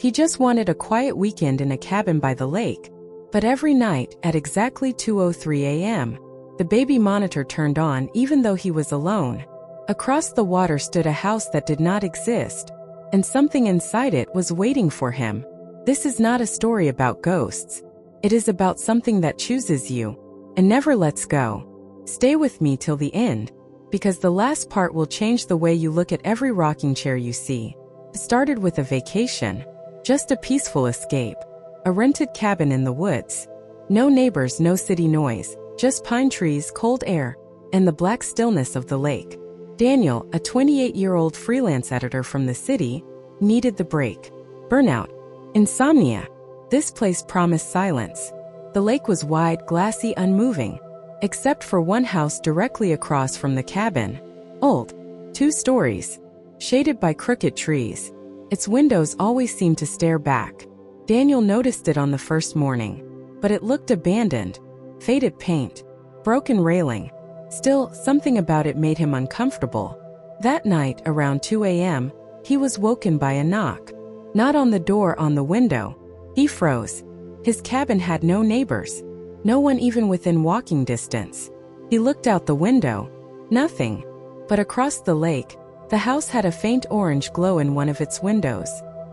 He just wanted a quiet weekend in a cabin by the lake. But every night, at exactly 2:03 a.m., the baby monitor turned on even though he was alone. Across the water stood a house that did not exist, and something inside it was waiting for him. This is not a story about ghosts. It is about something that chooses you and never lets go. Stay with me till the end, because the last part will change the way you look at every rocking chair you see. It started with a vacation, just a peaceful escape. A rented cabin in the woods. No neighbors, no city noise, just pine trees, cold air, and the black stillness of the lake. Daniel, a 28-year-old freelance editor from the city, needed the break. Burnout. Insomnia. This place promised silence. The lake was wide, glassy, unmoving, except for one house directly across from the cabin. Old. 2 stories. Shaded by crooked trees. Its windows always seemed to stare back. Daniel noticed it on the first morning, but it looked abandoned. Faded paint. Broken railing. Still, something about it made him uncomfortable. That night, around 2 a.m., he was woken by a knock. Not on the door, on the window. He froze. His cabin had no neighbors. No one even within walking distance. He looked out the window. Nothing. But across the lake, the house had a faint orange glow in one of its windows.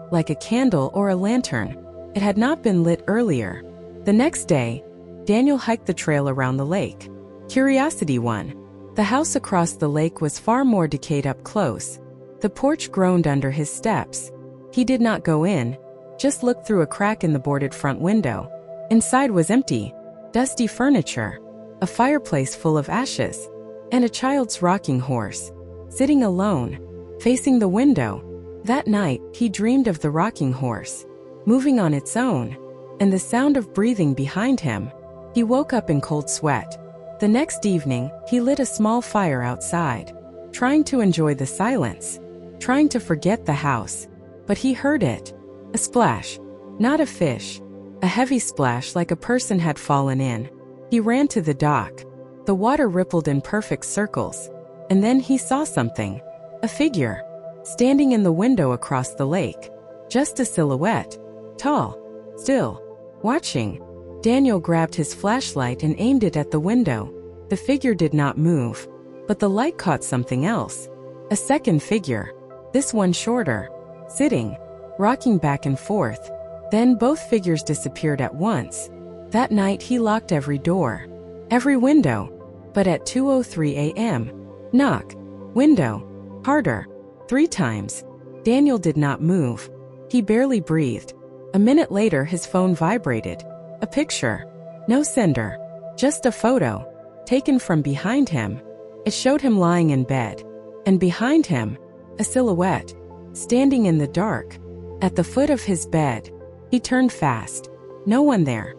Like a candle or a lantern. It had not been lit earlier. The next day, Daniel hiked the trail around the lake. Curiosity 1. The house across the lake was far more decayed up close. The porch groaned under his steps. He did not go in, just looked through a crack in the boarded front window. Inside was empty, dusty furniture, a fireplace full of ashes, and a child's rocking horse, sitting alone, facing the window. That night, he dreamed of the rocking horse, moving on its own, and the sound of breathing behind him. He woke up in cold sweat. The next evening, he lit a small fire outside, trying to enjoy the silence, trying to forget the house. But he heard it. A splash. Not a fish. A heavy splash like a person had fallen in. He ran to the dock. The water rippled in perfect circles. And then he saw something. A figure. Standing in the window across the lake. Just a silhouette. Tall. Still. Watching. Daniel grabbed his flashlight and aimed it at the window. The figure did not move. But the light caught something else. A second figure. This one shorter. Sitting. Rocking back and forth. Then both figures disappeared at once. That night he locked every door. Every window. But at 2:03 a.m. Knock. Window. Harder. 3 times. Daniel did not move. He barely breathed. A minute later his phone vibrated. A picture. No sender. Just a photo. Taken from behind him. It showed him lying in bed. And behind him, a silhouette. Standing in the dark. At the foot of his bed. He turned fast. No one there.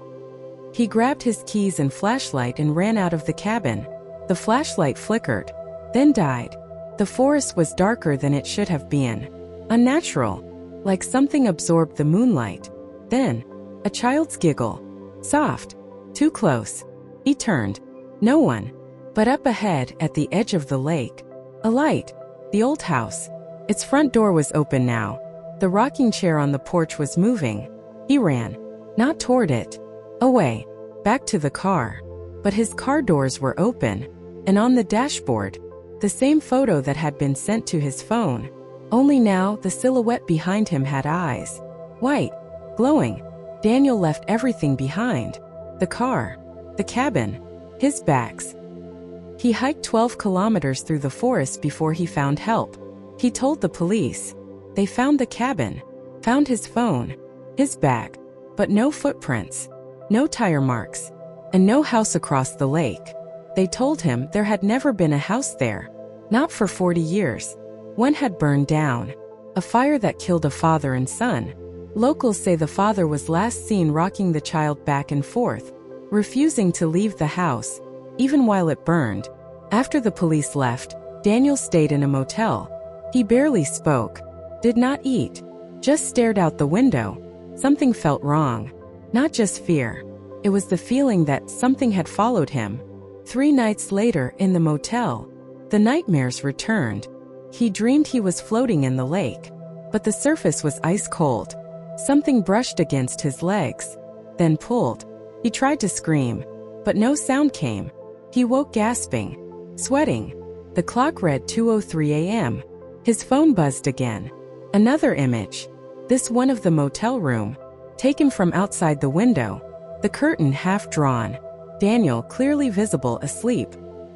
He grabbed his keys and flashlight and ran out of the cabin. The flashlight flickered. Then died. The forest was darker than it should have been. Unnatural. Like something absorbed the moonlight. Then, a child's giggle. Soft. Too close. He turned. No one. But up ahead, at the edge of the lake. A light. The old house. Its front door was open now. The rocking chair on the porch was moving. He ran. Not toward it. Away. Back to the car. But his car doors were open. And on the dashboard, the same photo that had been sent to his phone. Only now, the silhouette behind him had eyes. White. Glowing. Daniel left everything behind. The car. The cabin. His bags. He hiked 12 kilometers through the forest before he found help. He told the police. They found the cabin. Found his phone. His bag. But no footprints. No tire marks. And no house across the lake. They told him there had never been a house there. Not for 40 years. One had burned down. A fire that killed a father and son. Locals say the father was last seen rocking the child back and forth, refusing to leave the house, even while it burned. After the police left, Daniel stayed in a motel. He barely spoke, did not eat, just stared out the window. Something felt wrong. Not just fear. It was the feeling that something had followed him. 3 nights later, in the motel, the nightmares returned. He dreamed he was floating in the lake, but the surface was ice cold. Something brushed against his legs, then pulled. He tried to scream, but no sound came. He woke gasping, sweating. The clock read 2:03 a.m. His phone buzzed again. Another image. This one of the motel room, taken from outside the window, the curtain half drawn. Daniel clearly visible asleep,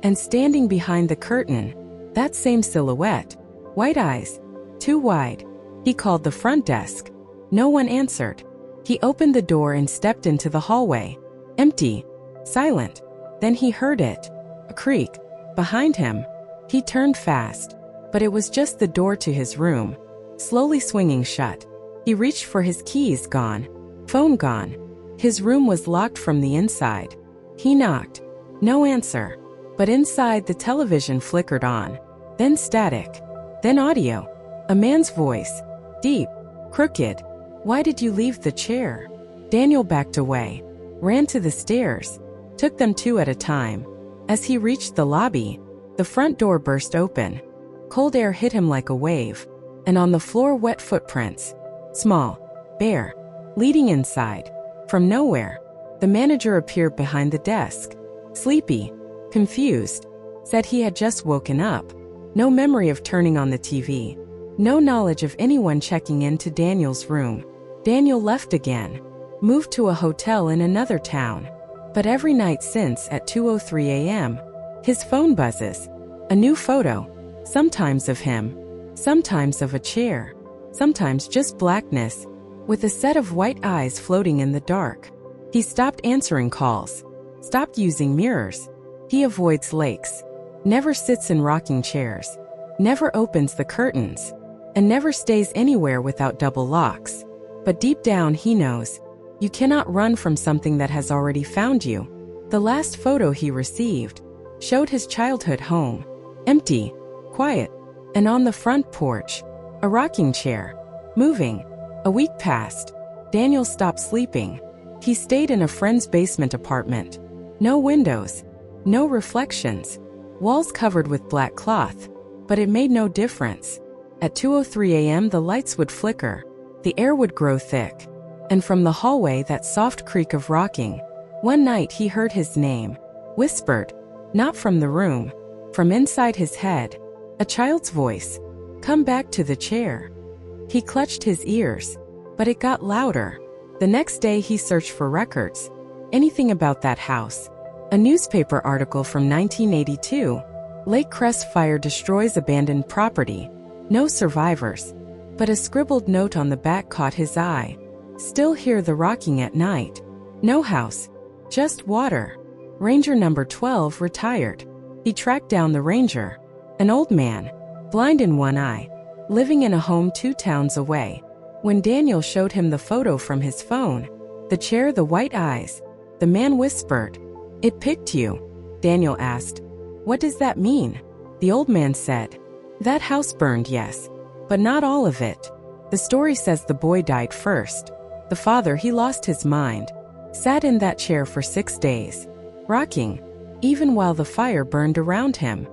and standing behind the curtain, that same silhouette, white eyes, too wide. He called the front desk. No one answered. He opened the door and stepped into the hallway. Empty, silent. Then he heard it, a creak, behind him. He turned fast, but it was just the door to his room, slowly swinging shut. He reached for his keys, gone. Phone gone. His room was locked from the inside. He knocked. No answer. But inside the television flickered on. Then static. Then audio. A man's voice. Deep. Crooked. Why did you leave the chair? Daniel backed away. Ran to the stairs. Took them two at a time. As he reached the lobby, the front door burst open. Cold air hit him like a wave. And on the floor wet footprints. Small. Bare. Leading inside. From nowhere, the manager appeared behind the desk. Sleepy. Confused. Said he had just woken up. No memory of turning on the TV. No knowledge of anyone checking into Daniel's room. Daniel left again. Moved to a hotel in another town. But every night since at 2:03 a.m., his phone buzzes. A new photo. Sometimes of him. Sometimes of a chair. Sometimes just blackness, with a set of white eyes floating in the dark. He stopped answering calls. Stopped using mirrors. He avoids lakes. Never sits in rocking chairs. Never opens the curtains. And never stays anywhere without double locks. But deep down he knows, you cannot run from something that has already found you. The last photo he received showed his childhood home. Empty. Quiet. And on the front porch, a rocking chair. Moving. A week passed. Daniel stopped sleeping. He stayed in a friend's basement apartment. No windows. No reflections. Walls covered with black cloth. But it made no difference. At 2:03 a.m. the lights would flicker. The air would grow thick. And from the hallway that soft creak of rocking. One night he heard his name. Whispered. Not from the room. From inside his head. A child's voice. Come back to the chair. He clutched his ears. But it got louder. The next day he searched for records. Anything about that house. A newspaper article from 1982. Lake Crest fire destroys abandoned property. No survivors. But a scribbled note on the back caught his eye. Still hear the rocking at night. No house. Just water. Ranger number 12 retired. He tracked down the ranger. An old man. Blind in one eye. Living in a home 2 towns away. When Daniel showed him the photo from his phone, the chair, the white eyes, the man whispered, "It picked you." Daniel asked, "What does that mean?" The old man said, "That house burned, yes, but not all of it. The story says the boy died first. The father, he lost his mind. Sat in that chair for 6 days, rocking, even while the fire burned around him.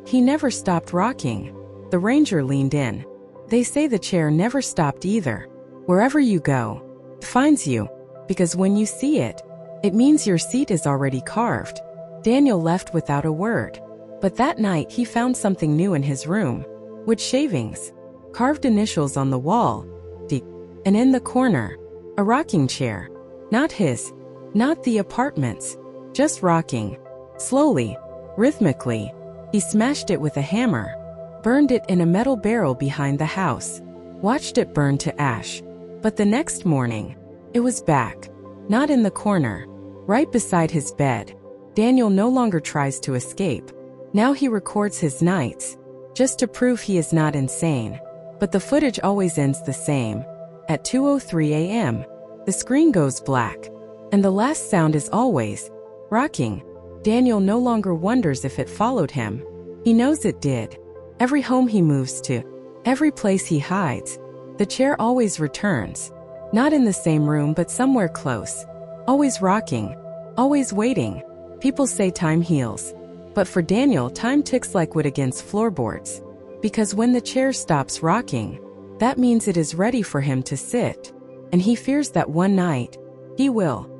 He never stopped rocking." The ranger leaned in. "They say the chair never stopped either. Wherever you go, it finds you, because when you see it, it means your seat is already carved." Daniel left without a word. But that night he found something new in his room. Wood shavings. Carved initials on the wall. Deep. And in the corner, a rocking chair. Not his. Not the apartment's. Just rocking. Slowly. Rhythmically. He smashed it with a hammer. Burned it in a metal barrel behind the house. Watched it burn to ash. But the next morning, it was back. Not in the corner. Right beside his bed. Daniel no longer tries to escape. Now he records his nights. Just to prove he is not insane. But the footage always ends the same. At 2:03 a.m., the screen goes black. And the last sound is always rocking. Daniel no longer wonders if it followed him. He knows it did. Every home he moves to, every place he hides, the chair always returns. Not in the same room but somewhere close. Always rocking. Always waiting. People say time heals. But for Daniel, time ticks like wood against floorboards. Because when the chair stops rocking, that means it is ready for him to sit. and he fears that one night, he will